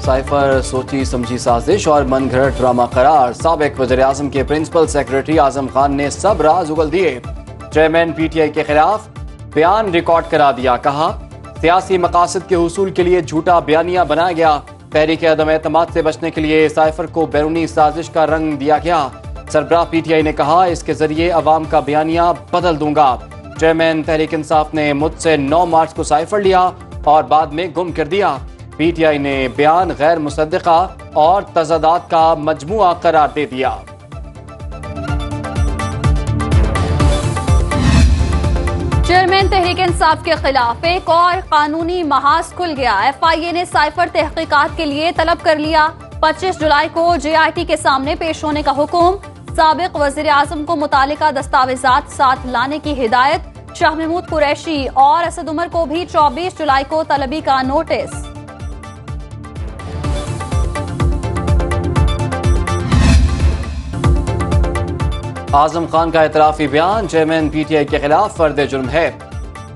Cipher सोची समझी साजिश और मनगढ़ंत ड्रामा करार। साबिक वज़ीर-ए-आज़म के प्रिंसिपल सेक्रेटरी आजम खान ने सब राज उगल दिए। चेयरमैन पीटीआई के खिलाफ बयान रिकॉर्ड करा दिया। कहा सियासी मकासद के हुसूल के लिए झूठा बयानिया बनाया गया। तहरीक अदम एतमाद से बचने के लिए साइफर को बैरूनी साजिश का रंग दिया गया। सरबराह पीटीआई ने कहा इसके जरिए अवाम का बयानिया बदल दूंगा। चेयरमैन तहरीक इंसाफ ने मुझसे 9 मार्च को साइफर लिया और बाद में गुम कर दिया। पीटीआई ने बयान गैर मुसद्दिका और तज़ादात का मजमुआ करार दे दिया। चेयरमैन तहरीक इंसाफ के खिलाफ एक और कानूनी महाज खुल गया। एफआईए ने साइफर तहकीकात के लिए तलब कर लिया। 25 जुलाई को जेआईटी के सामने पेश होने का हुक्म। साबिक वजीर आजम को मुतालिका दस्तावेजात साथ लाने की हिदायत। शाह महमूद कुरैशी और असद उमर को भी 24 जुलाई को तलबी का नोटिस। आजम खान का एतराफी बयान। चेयरमैन पीटीआई के खिलाफ फर्द जुर्म है।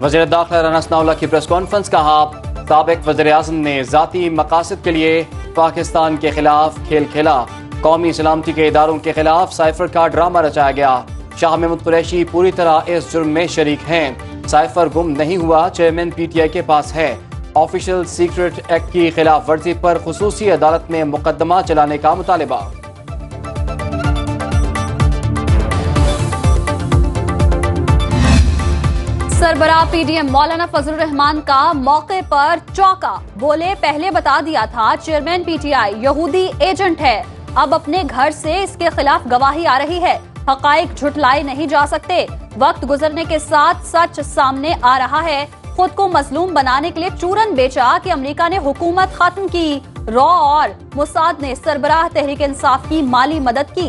वज़ीर दाखिला राना सनाउल्लाह की प्रेस कॉन्फ्रेंस। कहा साबिक वज़ीर आज़म ने जाती मकासद के लिए पाकिस्तान के खिलाफ खेल खेला। कौमी सलामती के इदारों के खिलाफ साइफर का ड्रामा रचाया गया। शाह महमूद कुरैशी पूरी तरह इस जुर्म में शरीक हैं। साइफर गुम नहीं हुआ, चेयरमैन पीटीआई के पास है। ऑफिशियल सीक्रेट एक्ट की खिलाफ वर्जी पर खुसूसी अदालत में मुकदमा चलाने का मुतालिबा। सरबराह पीडीएम मौलाना फजलुर रहमान का मौके पर चौंका। बोले पहले बता दिया था चेयरमैन पीटीआई यहूदी एजेंट है। अब अपने घर से इसके खिलाफ गवाही आ रही है। हकाइक झुटलाए नहीं जा सकते। वक्त गुजरने के साथ सच सामने आ रहा है। खुद को मजलूम बनाने के लिए चूरन बेचा कि अमेरिका ने हुकूमत खत्म की। रॉ और मुसाद ने सरबराह तहरीक इंसाफ की माली मदद की।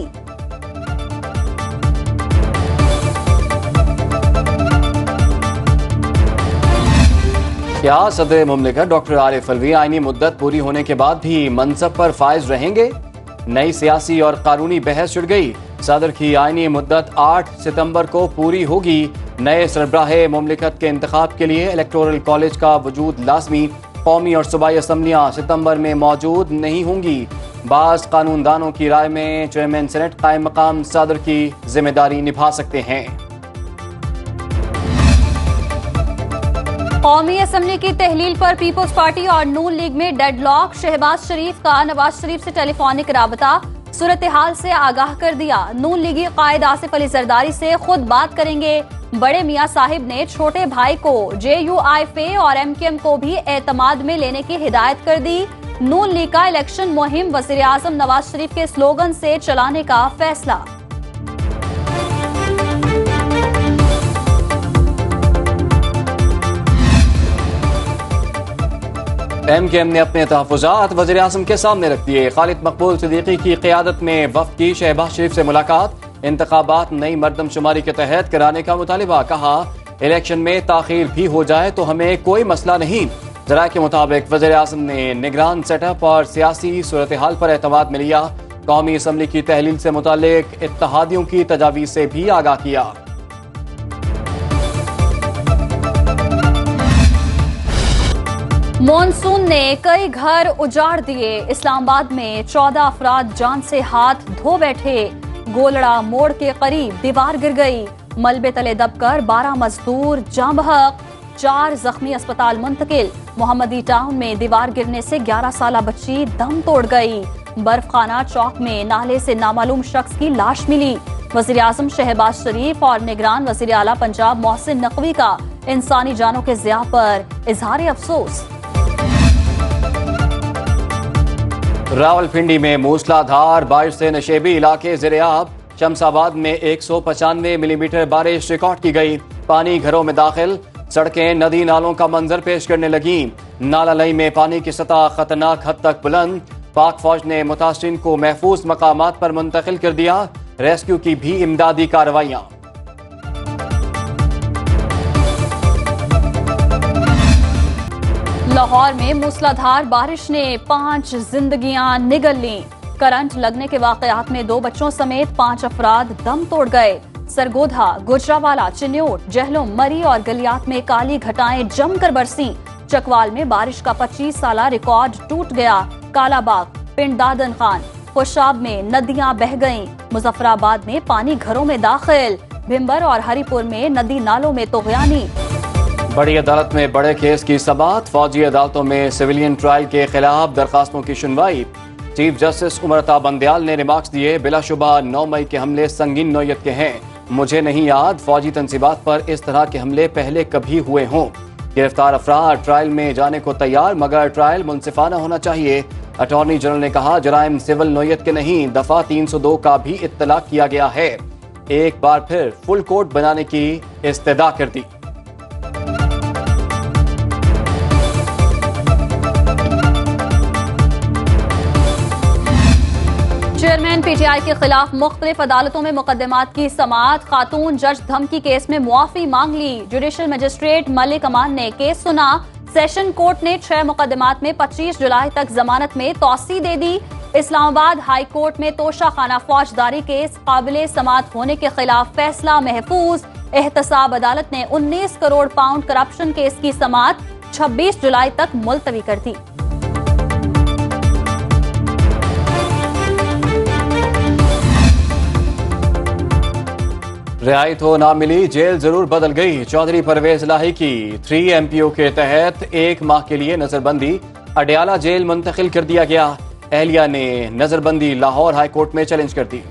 क्या सदर मुमलिकत डॉक्टर आरिफ अलवी आईनी मुद्दत पूरी होने के बाद भी मनसब पर फाइज रहेंगे? नई सियासी और कानूनी बहस छिड़ गई। सदर की आईनी मुद्दत 8 सितंबर को पूरी होगी। नए सरबराह मुमलिकत के इंतखाब के लिए इलेक्टोरल कॉलेज का वजूद लाजमी। कौमी और सूबाई असम्बलियाँ सितंबर में मौजूद नहीं होंगी। बाज़ कानूनदानों की राय में चेयरमैन सेनेट कायम मकाम सदर की जिम्मेदारी निभा सकते हैं। कौमी असम्बली की तहलील पर पीपल्स पार्टी और नून लीग में डेडलॉक। शहबाज शरीफ का नवाज शरीफ से टेलीफोनिक राबता। सूरत हाल से आगाह कर दिया। नून लीगी कायद आसिफ अली जरदारी से खुद बात करेंगे। बड़े मियां साहिब ने छोटे भाई को JUIF और MKM को भी एतमाद में लेने की हिदायत कर दी। नून लीग का इलेक्शन मुहिम वजीर आजम नवाज शरीफ के स्लोगन से चलाने का फैसला। MKM ने अपने तहफ़्फ़ुज़ात वज़ीर आज़म के सामने रख दिए। खालिद मकबूल सिद्दीकी की क़ियादत में वफ़द की शहबाज शरीफ से मुलाकात। इंतखाबात नई मरदमशुमारी के तहत कराने का मुतालिबा। कहा इलेक्शन में ताख़ीर भी हो जाए तो हमें कोई मसला नहीं। ज़राए के मुताबिक वज़ीर आज़म ने निगरान सेटअप और सियासी सूरत हाल पर एतमाद में लिया। कौमी असम्बली की तहलील से मुतालिक इत्तहादियों की तजावीज़ से भी आगाह किया। मॉनसून ने कई घर उजाड़ दिए। इस्लामाबाद में 14 अफराद जान से हाथ धो बैठे। गोलड़ा मोड़ के करीब दीवार गिर गई। मलबे तले दबकर 12 मजदूर जाँ बहक। 4 जख्मी अस्पताल मुंतकिल। मोहम्मदी टाउन में दीवार गिरने से 11 साला बच्ची दम तोड़ गई। बर्फखाना चौक में नाले से नामालूम शख्स की लाश मिली। वजीर आजम शहबाज शरीफ और निगरान वजीर आला पंजाब मोहसिन नकवी का इंसानी जानों के ज़िया पर इजहार अफसोस। रावलपिंडी में मूसलाधार बारिश से नशेबी इलाके ज़ेरे-आब। शमसाबाद में 195 मिलीमीटर बारिश रिकॉर्ड की गई। पानी घरों में दाखिल। सड़कें नदी नालों का मंजर पेश करने लगी। नाला लई में पानी की सतह खतरनाक हद तक बुलंद। पाक फौज ने मुतासरीन को महफूज मकामात पर मुंतकिल कर दिया। रेस्क्यू की भी इमदादी कार्रवाइयां। लाहौर में मूसलाधार बारिश ने 5 जिंदगियां निगल लीं। करंट लगने के वाकयात में 2 बच्चों समेत 5 अफराद दम तोड़ गए। सरगोधा, गुजरावाला, चिन्योट, जहलुम, मरी और गलियात में काली घटाएं जमकर बरसी। चकवाल में बारिश का 25 साला रिकॉर्ड टूट गया। कालाबाग, पिंड दादन खान, खुशाब में नदियां बह गईं। मुजफ्फराबाद में पानी घरों में दाखिल। भिंबर और हरिपुर में नदी नालों में तोगयानी। बड़ी अदालत में बड़े केस की समाअत। फौजी अदालतों में सिविलियन ट्रायल के खिलाफ दरखास्तों की सुनवाई। चीफ जस्टिस उमरता बंदयाल ने रिमार्क्स दिए, बिलाशुबा 9 मई के हमले संगीन नौयत के हैं। मुझे नहीं याद फौजी तंसीबात पर इस तरह के हमले पहले कभी हुए हों। गिरफ्तार अफराद ट्रायल में जाने को तैयार, मगर ट्रायल मुनसिफाना होना चाहिए। अटॉर्नी जनरल ने कहा, जराइम सिविल नौयत के नहीं, दफा 302 का भी इत्तलाक किया गया है। एक बार फिर फुल कोर्ट बनाने की इस्तदा कर दी। चेयरमैन पीटीआई के खिलाफ मुख्तलिफ अदालतों में मुकदमात की समाअत। खातून जज धमकी केस में मुआफी मांग ली। जुडिशल मजिस्ट्रेट मलिक अमान ने केस सुना। सेशन कोर्ट ने 6 मुकदमात में 25 जुलाई तक जमानत में तौसी दे दी। इस्लामाबाद हाई कोर्ट में तोशाखाना फौजदारी केस काबिले समाअत होने के खिलाफ फैसला महफूज। एहतसाब अदालत ने 19 करोड़ पाउंड करप्शन केस की समाअत 26 जुलाई तक मुलतवी कर दी। रिहाई तो ना मिली, जेल जरूर बदल गई। चौधरी परवेज लाही की 3 MPO के तहत 1 माह के लिए नजरबंदी अडयाला जेल मुंतकिल कर दिया गया। एहलिया ने नजरबंदी लाहौर हाई कोर्ट में चैलेंज कर दी।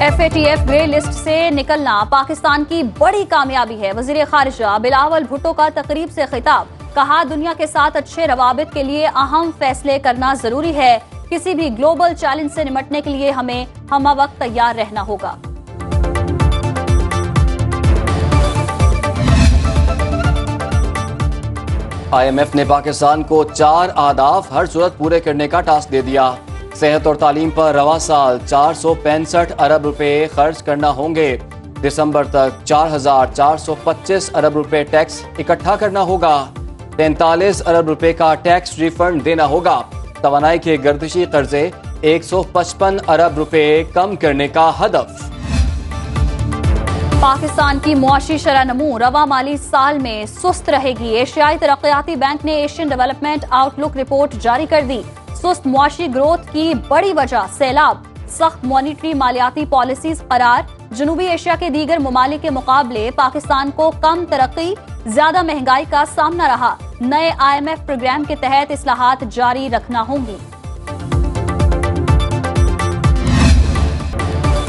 FATF ग्रे लिस्ट से निकलना पाकिस्तान की बड़ी कामयाबी है। वजीर खारिजा बिलावल भुट्टो का तकरीब से खिताब, कहा दुनिया के साथ अच्छे रवाबित के लिए अहम फैसले करना जरूरी है। किसी भी ग्लोबल चैलेंज से निपटने के लिए हमें हमवक्त तैयार रहना होगा। IMF ने पाकिस्तान को 4 आदाफ हर सूरत पूरे करने का टास्क दे दिया। सेहत और तालीम पर रवा साल 465 अरब रुपए खर्च करना होंगे। दिसंबर तक 4,425 अरब रुपए टैक्स इकट्ठा करना होगा। 43 अरब रुपए का टैक्स रिफंड देना होगा। तवानाई के गर्दिशी कर्जे 155 अरब रुपए कम करने का हदफ। पाकिस्तान की मुआशी शरह नमू रवा माली साल में सुस्त रहेगी। एशियाई तरक्याती बैंक ने एशियन डेवलपमेंट आउटलुक रिपोर्ट जारी कर दी। सुस्त मुआशी ग्रोथ की बड़ी वजह सैलाब, सख्त मॉनिटरी मालियाती पॉलिसीज करार। जनूबी एशिया के दीगर ममालिक के मुकाबले पाकिस्तान को कम तरक्की, ज्यादा महंगाई का सामना रहा। नए IMF प्रोग्राम के तहत इस्लाहात जारी रखना होंगी।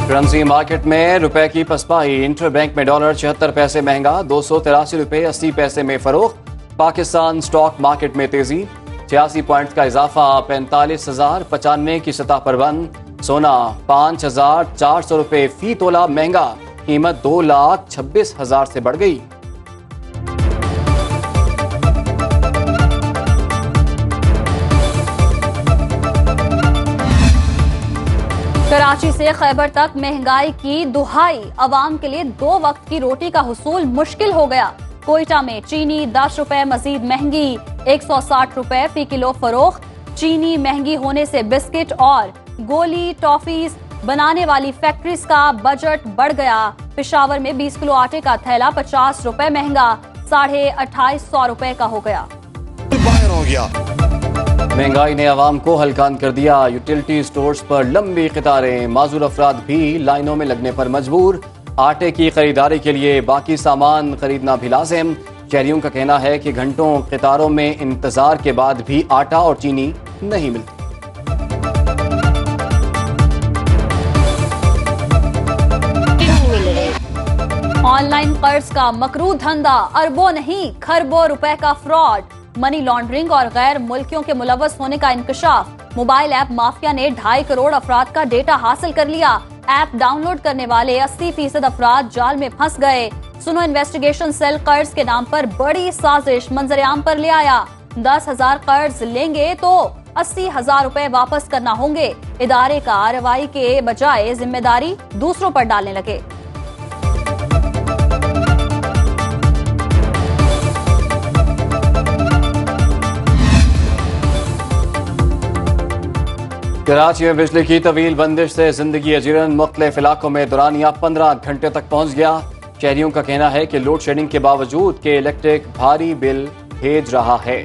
करेंसी मार्केट में रुपए की पसपाही। इंटर बैंक में डॉलर 76 पैसे महंगा, 283 रुपए 80 पैसे में फरोख्त। पाकिस्तान स्टॉक मार्केट में तेजी, 86 पॉइंट का इजाफा, 45,095 की सतह पर बंद। सोना 5,400 रुपए फी तोला महंगा, कीमत 2,26,000 से बढ़ गई। कराची से खैबर तक महंगाई की दुहाई। अवाम के लिए 2 वक्त की रोटी का हुसूल मुश्किल हो गया। कोयटा में चीनी 10 रुपए मजीद महंगी, 160 रुपए फी किलो फरोख्त। चीनी महंगी होने से बिस्किट और गोली टॉफीज बनाने वाली फैक्ट्रीज का बजट बढ़ गया। पेशावर में 20 किलो आटे का थैला 50 रुपए महंगा, 2,550 रुपए का हो गया। महंगाई ने आवाम को हलकान कर दिया। यूटिलिटी स्टोर्स पर लंबी कतारें, माजूर अफराद भी लाइनों में लगने पर मजबूर। आटे की खरीदारी के लिए बाकी सामान खरीदना भी लाजिम। शहरियों का कहना है कि घंटों कतारों में इंतजार के बाद भी आटा और चीनी नहीं मिलती। ऑनलाइन कर्ज का मकरू धंधा, अरबों नहीं खरबों रुपए का फ्रॉड। मनी लॉन्ड्रिंग और गैर मुल्कियों के मुलव्वस होने का इंकशाफ। मोबाइल ऐप माफिया ने 2.5 करोड़ अफराद का डेटा हासिल कर लिया। ऐप डाउनलोड करने वाले 80% अफराद जाल में फंस गए। सुनो इन्वेस्टिगेशन सेल कर्ज के नाम पर बड़ी साजिश मंजरेआम पर ले आया। 10,000 कर्ज लेंगे तो 80,000 रुपए वापस करना होंगे। इदारे कार्रवाई के बजाय जिम्मेदारी दूसरों पर डालने लगे। कराची में बिजली की तवील बंदिश से जिंदगी अजीरन। मुख्तलिफ इलाकों में दौरानिया 15 घंटे तक पहुंच गया। शहरियों का कहना है कि लोड शेडिंग के बावजूद के इलेक्ट्रिक भारी बिल भेज रहा है।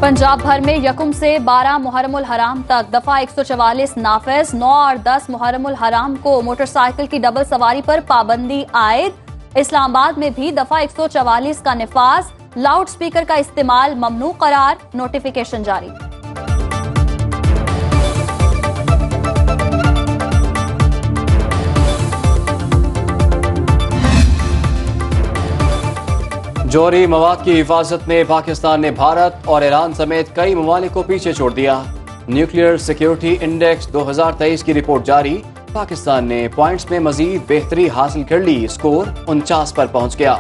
पंजाब भर में यकुम से 12 मुहर्रमुल हराम तक दफा 144 नाफिज। 9 और 10 मुहर्रमुल हराम को मोटरसाइकिल की डबल सवारी पर पाबंदी आयद। इस्लामाबाद में भी दफा 144 का निफाज। लाउड स्पीकर का इस्तेमाल ममनू करार। नोटिफिकेशन जारी। जौहरी मवाद की हिफाजत में पाकिस्तान ने भारत और ईरान समेत कई ममालिक को पीछे छोड़ दिया। न्यूक्लियर सिक्योरिटी इंडेक्स 2023 की रिपोर्ट जारी। पाकिस्तान ने पॉइंट्स में मजीद बेहतरी हासिल कर ली। स्कोर 49 पर पहुंच गया।